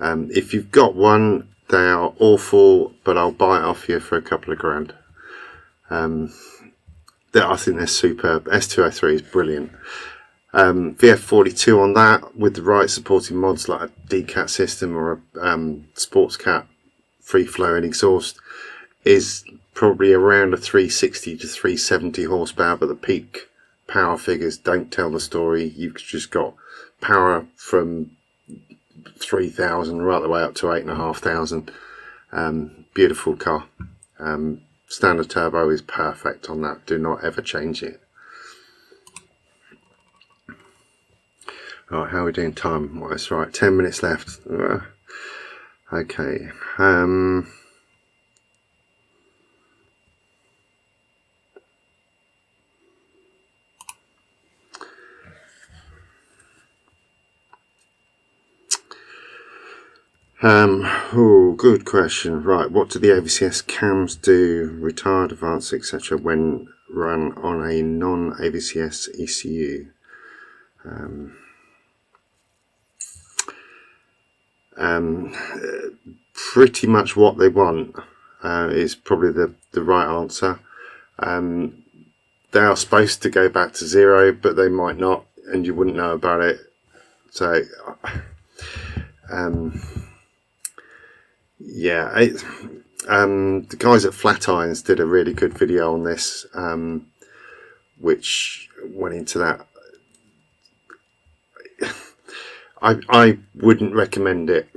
If you've got one, they are awful, but I'll buy it off you for a couple of grand. I think they're superb. S203 is brilliant. VF42 on that, with the right supporting mods like a DCAT system or a sports cat free flowing exhaust, is probably around a 360 to 370 horsepower, but the peak power figures don't tell the story. You've just got power from 3,000 right the way up to 8,500. Beautiful car. Standard turbo is perfect on that. Do not ever change it. Right, how are we doing time wise? Right, 10 minutes left. Okay. Oh, good question. Right, what do the AVCS cams do, retired, advanced, etc., when run on a non-AVCS ECU? Pretty much what they want is probably the right answer. They are supposed to go back to zero, but they might not, and you wouldn't know about it. So yeah, the guys at Flat Irons did a really good video on this, which went into that. I wouldn't recommend it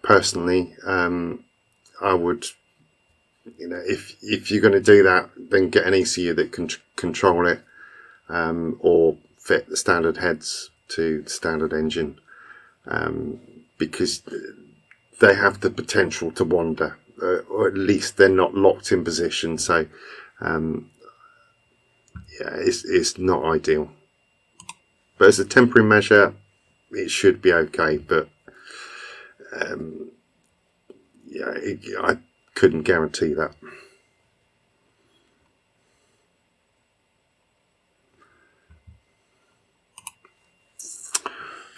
personally, I would, if you're going to do that, then get an ECU that can control it, or fit the standard heads to the standard engine, because they have the potential to wander, or at least they're not locked in position. So yeah, it's not ideal, but as a temporary measure it should be okay. But yeah, I couldn't guarantee that.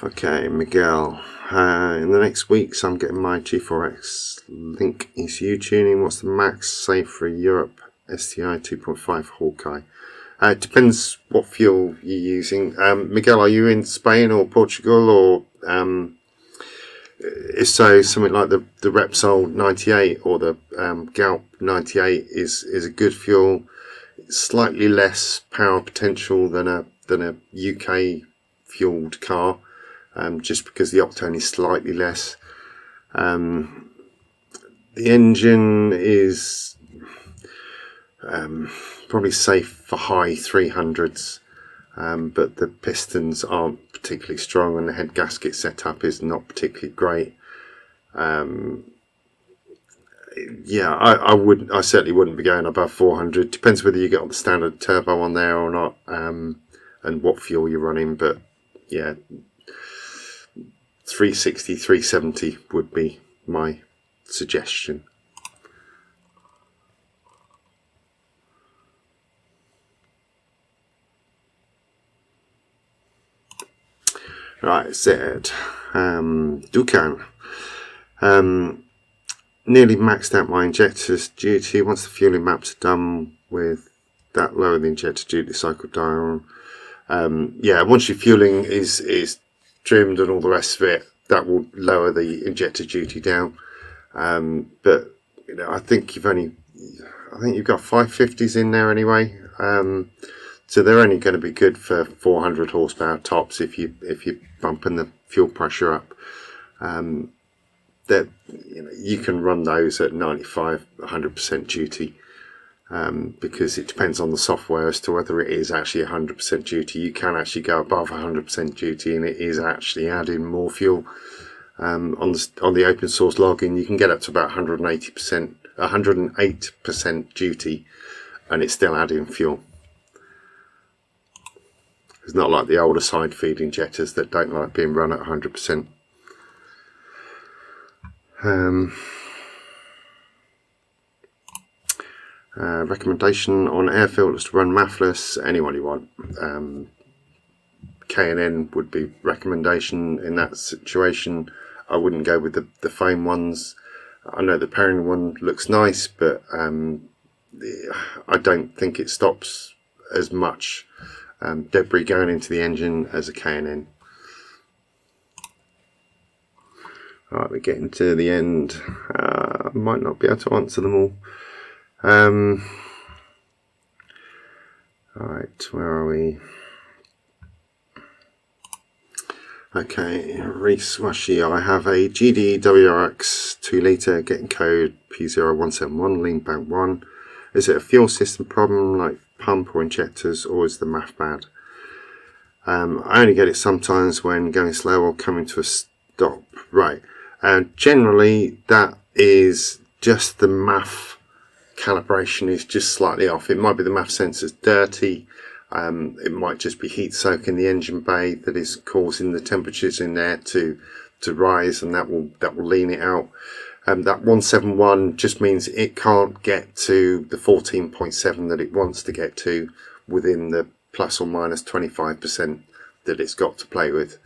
Okay, Miguel. In the next weeks, I'm getting my G4X Link ECU tuning. What's the max safe for a Europe STI 2.5 Hawkeye? It depends what fuel you're using. Miguel, are you in Spain or Portugal, or if so, something like the Repsol 98 or the Galp 98 is a good fuel. It's slightly less power potential than a UK fueled car. Just because the octane is slightly less. The engine is probably safe for high 300s, but the pistons aren't particularly strong and the head gasket setup is not particularly great. Yeah, I certainly wouldn't be going above 400. Depends whether you get the standard turbo on there or not, and what fuel you're running, but yeah, 360, 370 would be my suggestion. Right, Zed. Dukan. Nearly maxed out my injectors duty. Once the fueling maps are done with that, lower the injector duty cycle dial. Yeah, once your fueling is trimmed and all the rest of it, that will lower the injector duty down. But I think you've got 550s in there anyway. So they're only going to be good for 400 horsepower tops if you're bumping the fuel pressure up. That you can run those at 95, 100% duty, because it depends on the software as to whether it is actually 100% duty. You can actually go above 100% duty, and it is actually adding more fuel. On the open source logging, you can get up to about 180%, 108% duty, and it's still adding fuel. It's not like the older side feed injectors that don't like being run at 100%. Recommendation on air filters to run MAFless, anyone you want. K&N would be recommendation in that situation. I wouldn't go with the foam ones. I know the pairing one looks nice, but I don't think it stops as much debris going into the engine as a K&N. Alright, we're getting to the end. I might not be able to answer them all. Alright, where are we? Okay, Reese Washi, I have a GD WRX 2 litre, getting code P0171, lean back 1. Is it a fuel system problem like pump or injectors, or is the MAF bad? I only get it sometimes when going slow or coming to a stop. Right, generally that is just the MAF calibration is just slightly off. It might be the MAF sensor's dirty. It might just be heat soak in the engine bay that is causing the temperatures in there to rise, and that will lean it out. That 171 just means it can't get to the 14.7 that it wants to get to within the plus or minus 25% that it's got to play with.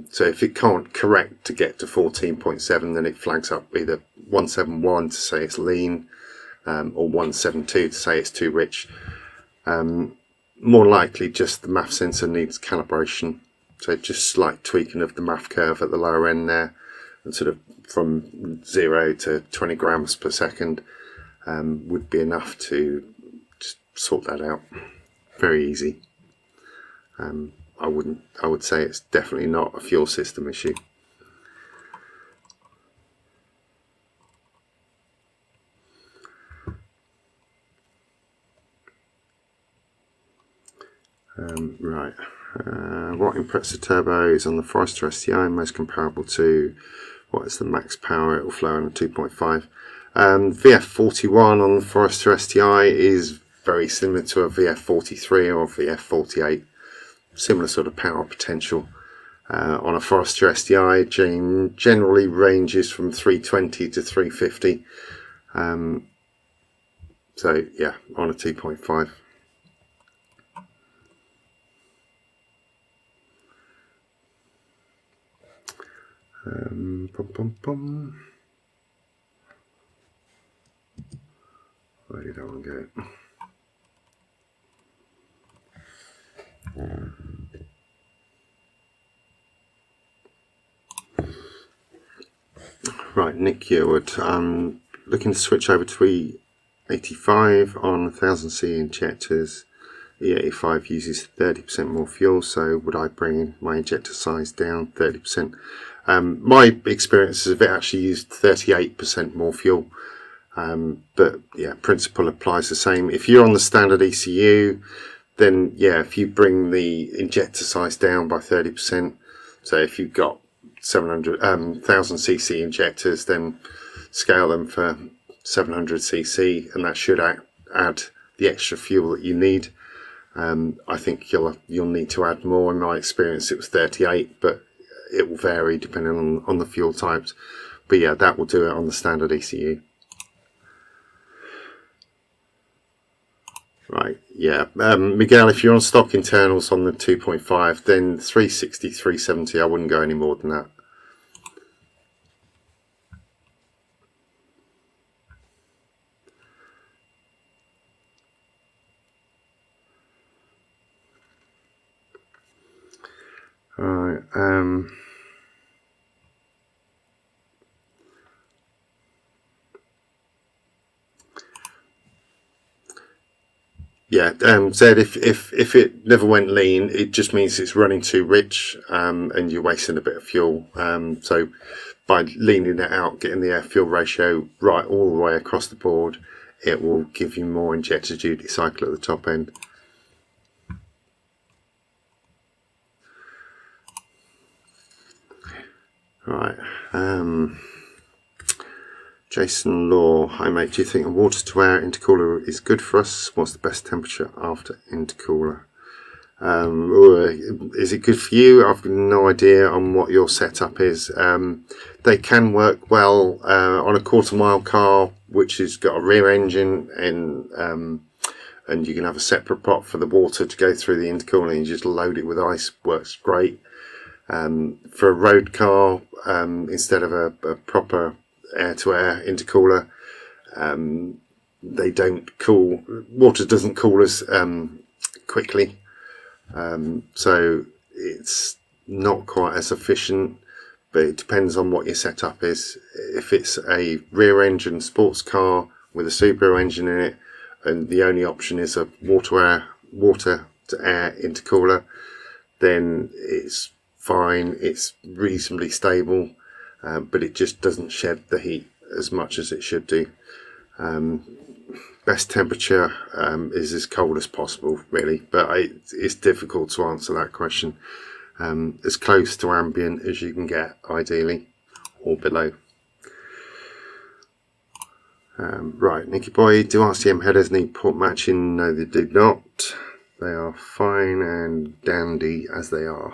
So if it can't correct to get to 14.7, then it flags up either 171 to say it's lean, or 172 to say it's too rich. More likely just the MAF sensor needs calibration. So just slight tweaking of the MAF curve at the lower end there, and sort of from 0 to 20 grams per second would be enough to just sort that out. Very easy. I would say it's definitely not a fuel system issue. Right. What compressor turbo is on the Forester STI most comparable to what is the max power it will flow on a 2.5? VF41 on the Forester STI is very similar to a VF43 or VF48. Similar sort of power potential. On a Forester STI, generally ranges from 320 to 350. So yeah, on a 2.5. Where did I want to go? Right, Nick Yearwood. I'm looking to switch over to E85 on 1000C injectors. E85 uses 30% more fuel, so would I bring my injector size down 30%? My experience is it actually used 38% more fuel, but yeah, principle applies the same. If you're on the standard ECU, then yeah, if you bring the injector size down by 30%, so if you've got 1000cc injectors, then scale them for 700cc, and that should add the extra fuel that you need. I think you'll need to add more. In my experience, it was 38, but it will vary depending on the fuel types. But yeah, that will do it on the standard ECU. Right, yeah. Miguel, if you're on stock internals on the 2.5, then 360, 370, I wouldn't go any more than that. Alright, yeah, Zed, if it never went lean, it just means it's running too rich, and you're wasting a bit of fuel. So by leaning it out, getting the air fuel ratio right all the way across the board, it will give you more injector duty cycle at the top end. Right. Jason Law, hi mate, do you think a water to air intercooler is good for us? What's the best temperature after intercooler? Is it good for you? I've no idea on what your setup is. They can work well on a quarter mile car, which has got a rear engine, and you can have a separate pot for the water to go through the intercooler, and you just load it with ice. Works great. For a road car, instead of a proper air-to-air intercooler, they don't cool. Water doesn't cool as quickly, so it's not quite as efficient. But it depends on what your setup is. If it's a rear-engine sports car with a Subaru engine in it, and the only option is a water to air intercooler, then it's fine. It's reasonably stable, but it just doesn't shed the heat as much as it should do. Best temperature is as cold as possible, really, but it's difficult to answer that question. As close to ambient as you can get, ideally, or below. Right, Nicky Boy, do RCM headers need port matching? No, they do not. They are fine and dandy as they are.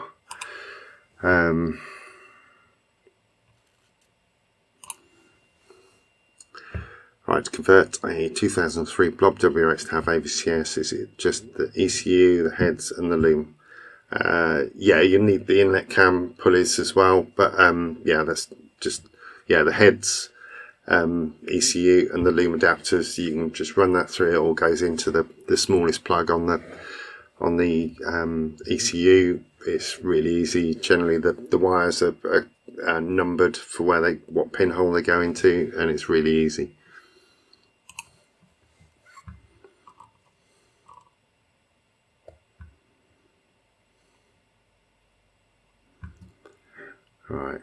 Right, to convert a 2003 Blob WRX to have AVCS, is it just the ECU, the heads and the loom? Yeah, you need the inlet cam pulleys as well, but yeah, that's just, yeah, the heads, ECU and the loom adapters, you can just run that through. It all goes into the smallest plug on the ECU. It's really easy. Generally the wires are numbered for what pinhole they go into, and it's really easy. Right.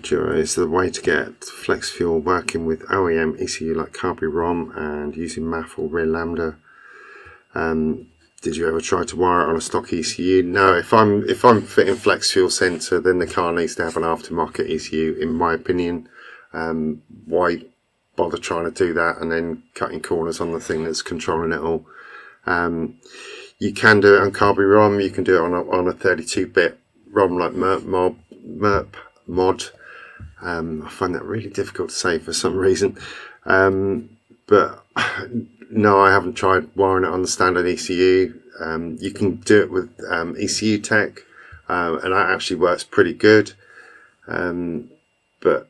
Dura is the way to get flex fuel working with OEM ECU like Carby ROM and using MAF or rear lambda. Did you ever try to wire it on a stock ECU? No, if I'm fitting flex fuel sensor, then the car needs to have an aftermarket ECU, in my opinion. Why bother trying to do that and then cutting corners on the thing that's controlling it all? You can do it on Carby ROM. You can do it on a 32-bit ROM like MERP mod. I find that really difficult to say for some reason. But no, I haven't tried wiring it on the standard ECU. You can do it with ECU Tech, and that actually works pretty good. But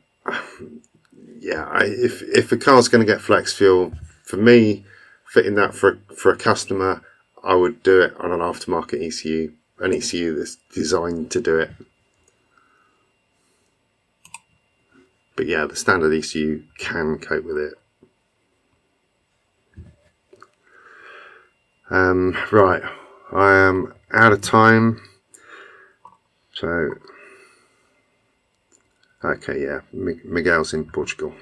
yeah, if a car's going to get flex fuel, for me, fitting that for a customer, I would do it on an aftermarket ECU, an ECU that's designed to do it. But yeah, the standard ECU can cope with it. Right, I am out of time. So, okay, yeah, Miguel's in Portugal.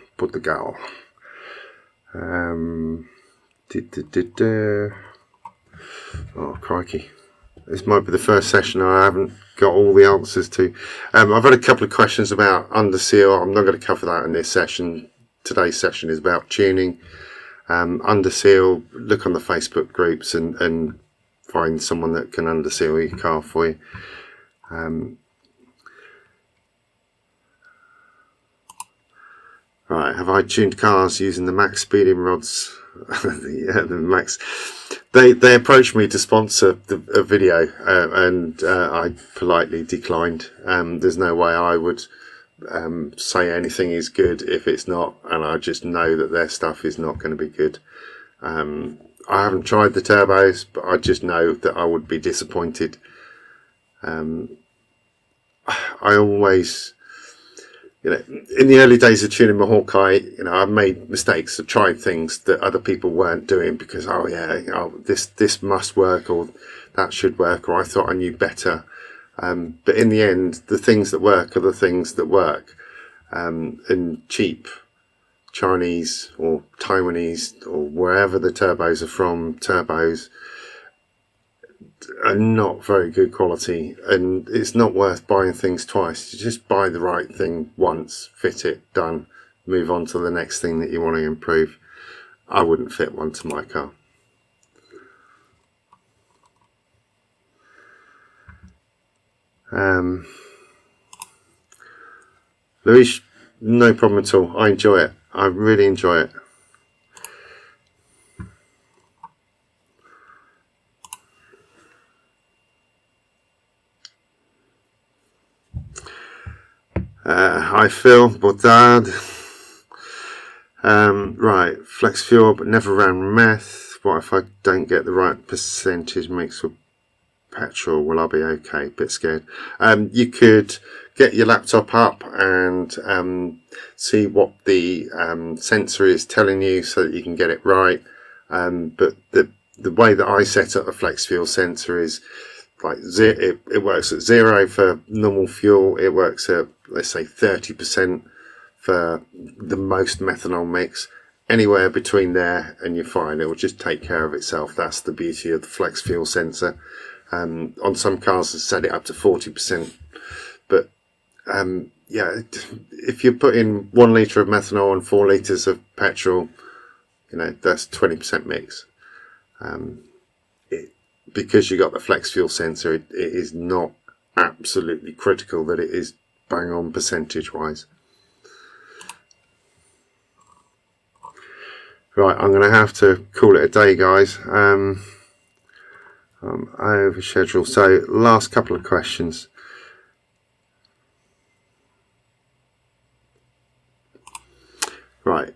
Oh, crikey. This might be the first session I haven't got all the answers to. I've had a couple of questions about under seal. I'm not going to cover that in this session. Today's session is about tuning. Under seal, look on the Facebook groups and find someone that can under seal your car for you. Right, have I tuned cars using the max speeding rods? The max. They approached me to sponsor a video, and I politely declined. There's no way I would say anything is good if it's not, and I just know that their stuff is not going to be good. I haven't tried the turbos, but I just know that I would be disappointed. I always, in the early days of tuning my Hawkeye, I've made mistakes. I've tried things that other people weren't doing because, this must work, or that should work, or I thought I knew better. But in the end, the things that work are the things that work. And cheap Chinese or Taiwanese or wherever the turbos are from, turbos are not very good quality, and it's not worth buying things twice. You just buy the right thing once, fit it, done, move on to the next thing that you want to improve. I wouldn't fit one to my car. Luis, no problem at all. I enjoy it. I really enjoy it. Hi Phil, boa tarde. Right, flex fuel but never ran meth. What if I don't get the right percentage mix with petrol? Will I be okay? Bit scared. You could get your laptop up and see what the sensor is telling you so that you can get it right. But the way that I set up a flex fuel sensor is like it works at 0 for normal fuel. It works at, let's say, 30% for the most methanol mix. Anywhere between there and you're fine. It will just take care of itself. That's the beauty of the flex fuel sensor. On some cars, I set it up to 40%. But yeah, if you put in 1 litre of methanol and 4 litres of petrol, that's 20% mix. Because you got the flex fuel sensor, it is not absolutely critical that it is bang on percentage wise. Right, I'm going to have to call it a day, guys. I'm over schedule. So last couple of questions. Right,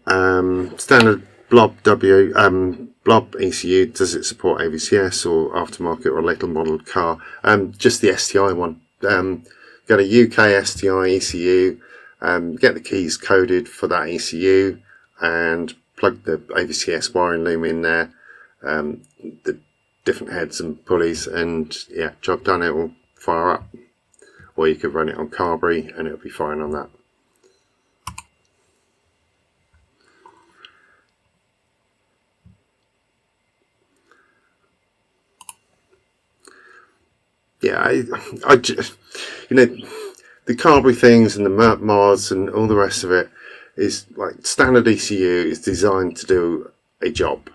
standard blob blob ECU, does it support AVCS or aftermarket or later modelled car? Just the STI one. Get a UK STI ECU, get the keys coded for that ECU, and plug the AVCS wiring loom in there, the different heads and pulleys, and yeah, job done. It will fire up. Or you could run it on Carby and it'll be fine on that. yeah, I just, you know, the Carberry things and the Merc mods and all the rest of it is like standard ECU is designed to do a job.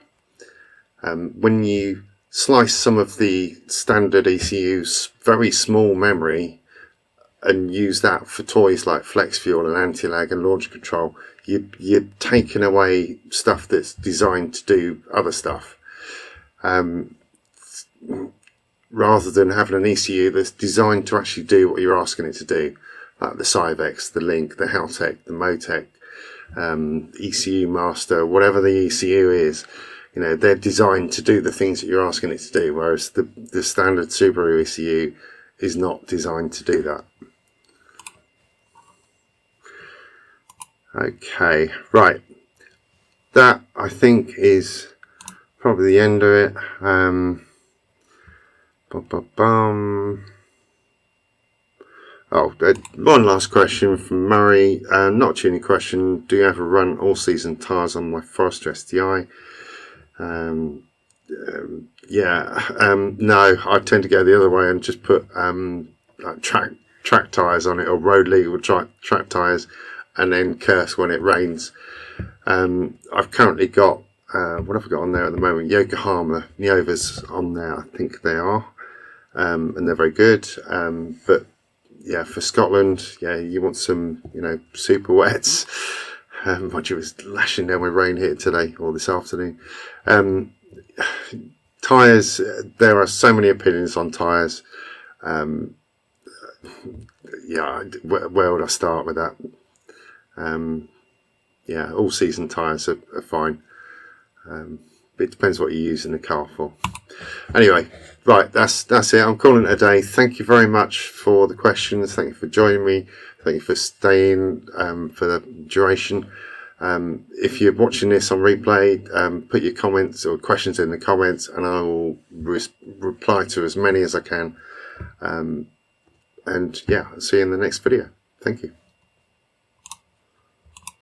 When you slice some of the standard ECU's very small memory and use that for toys like flex fuel and anti-lag and launch control, you're taking away stuff that's designed to do other stuff. Rather than having an ECU that's designed to actually do what you're asking it to do, like the Cyvex, the Link, the Haltech, the Motec, ECU Master, whatever the ECU is, you know, they're designed to do the things that you're asking it to do, whereas the standard Subaru ECU is not designed to do that. Okay, right. That, I think, is probably the end of it. Oh, one last question from Murray. Not a tuning question. Do you ever run all-season tyres on my Forester STI? Yeah. No, I tend to go the other way and just put like track tyres on it, or road legal track tyres, and then curse when it rains. I've currently got what have I got on there at the moment? Yokohama Neovas on there, I think they are, and they're very good. But yeah, for Scotland, yeah, you want some, you know, super wets. Mind you, it was lashing down with rain here today or this afternoon. Tyres, there are so many opinions on tyres. Yeah, where would I start with that? Yeah, all season tyres are fine. It depends what you use in the car for. Anyway, right, that's it. I'm calling it a day. Thank you very much for the questions. Thank you for joining me. Thank you for staying for the duration. If you're watching this on replay, put your comments or questions in the comments, and I will reply to as many as I can. And yeah, I'll see you in the next video. Thank you.